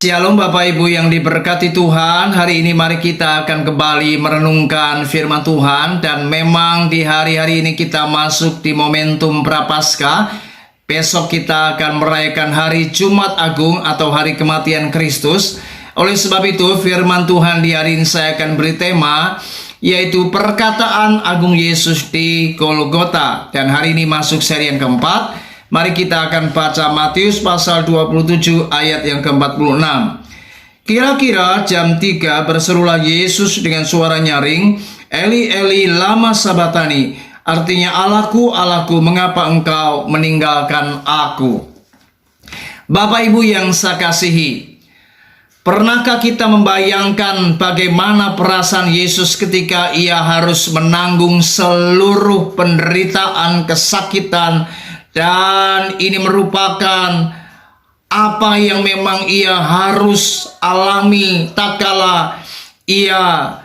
Shalom Bapak Ibu yang diberkati Tuhan. Hari ini mari kita akan kembali merenungkan firman Tuhan. Dan memang di hari-hari ini kita masuk di momentum Prapaskah. Besok kita akan merayakan hari Jumat Agung atau hari kematian Kristus. Oleh sebab itu firman Tuhan di hari ini saya akan beri tema, yaitu perkataan agung Yesus di Golgota. Dan hari ini masuk seri yang keempat. Mari kita akan baca Matius pasal 27 ayat yang ke-46. Kira-kira jam 3 berserulah Yesus dengan suara nyaring, Eli Eli lama sabatani, artinya Allahku, Allahku, mengapa engkau meninggalkan aku? Bapak Ibu yang saya kasihi, pernahkah kita membayangkan bagaimana perasaan Yesus ketika ia harus menanggung seluruh penderitaan, kesakitan, dan ini merupakan apa yang memang ia harus alami tak kala ia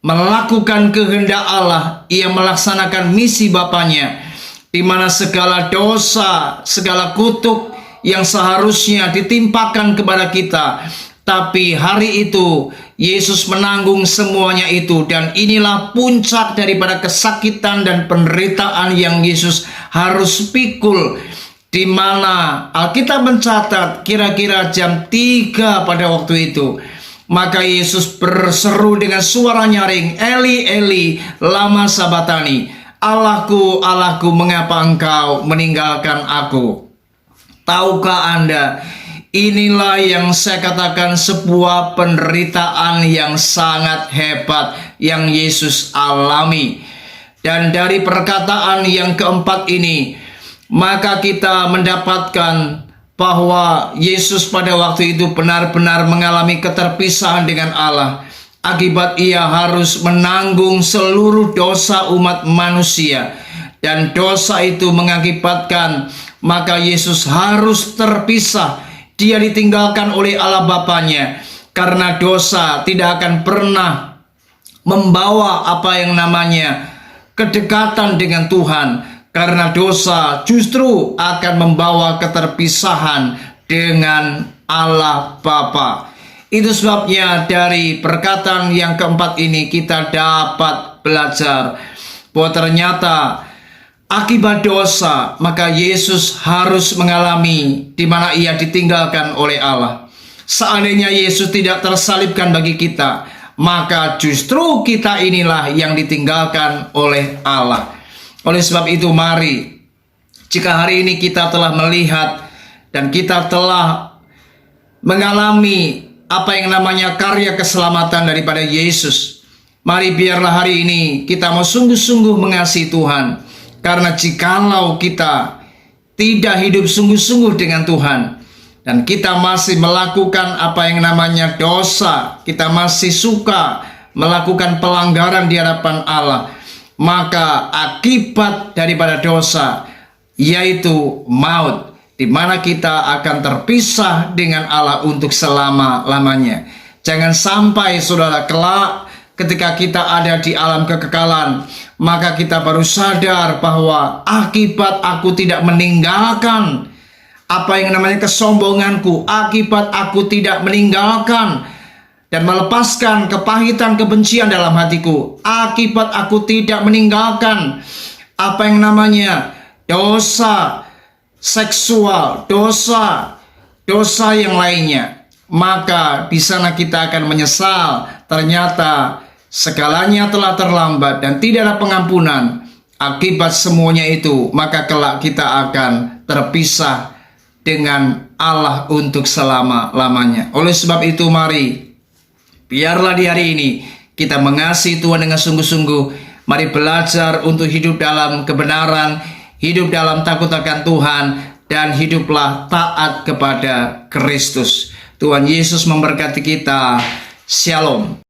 melakukan kehendak Allah, ia melaksanakan misi Bapaknya, di mana segala dosa, segala kutuk yang seharusnya ditimpakan kepada kita, tapi hari itu Yesus menanggung semuanya itu. Dan inilah puncak daripada kesakitan dan penderitaan yang Yesus harus pikul, di mana Alkitab mencatat kira-kira jam 3 pada waktu itu. Maka Yesus berseru dengan suara nyaring, Eli Eli lama sabatani, Allahku, Allahku, mengapa engkau meninggalkan aku? Tahukah Anda, inilah yang saya katakan sebuah penderitaan yang sangat hebat yang Yesus alami. Dan dari perkataan yang keempat ini, maka kita mendapatkan bahwa Yesus pada waktu itu benar-benar mengalami keterpisahan dengan Allah. Akibat ia harus menanggung seluruh dosa umat manusia. Dan dosa itu mengakibatkan maka Yesus harus terpisah. Dia ditinggalkan oleh Allah Bapaknya, karena dosa tidak akan pernah membawa apa yang namanya kedekatan dengan Tuhan, karena dosa justru akan membawa keterpisahan dengan Allah Bapa. Itu sebabnya dari perkataan yang keempat ini kita dapat belajar bahwa ternyata akibat dosa, maka Yesus harus mengalami di mana ia ditinggalkan oleh Allah. Seandainya Yesus tidak tersalibkan bagi kita, maka justru kita inilah yang ditinggalkan oleh Allah. Oleh sebab itu mari, jika hari ini kita telah melihat dan kita telah mengalami apa yang namanya karya keselamatan daripada Yesus, mari biarlah hari ini kita mau sungguh-sungguh mengasihi Tuhan. Karena jikalau kita tidak hidup sungguh-sungguh dengan Tuhan, dan kita masih melakukan apa yang namanya dosa, kita masih suka melakukan pelanggaran di hadapan Allah, maka akibat daripada dosa yaitu maut, di mana kita akan terpisah dengan Allah untuk selama-lamanya. Jangan sampai saudara kelak ketika kita ada di alam kekekalan, maka kita baru sadar bahwa akibat aku tidak meninggalkan apa yang namanya kesombonganku, akibat aku tidak meninggalkan dan melepaskan kepahitan kebencian dalam hatiku, akibat aku tidak meninggalkan apa yang namanya dosa seksual, dosa yang lainnya, maka di sana kita akan menyesal. Ternyata segalanya telah terlambat dan tidak ada pengampunan akibat semuanya itu, maka kelak kita akan terpisah dengan Allah untuk selama-lamanya. Oleh sebab itu mari, biarlah di hari ini kita mengasihi Tuhan dengan sungguh-sungguh. Mari belajar untuk hidup dalam kebenaran, hidup dalam takut akan Tuhan, dan hiduplah taat kepada Kristus. Tuhan Yesus memberkati kita. Shalom.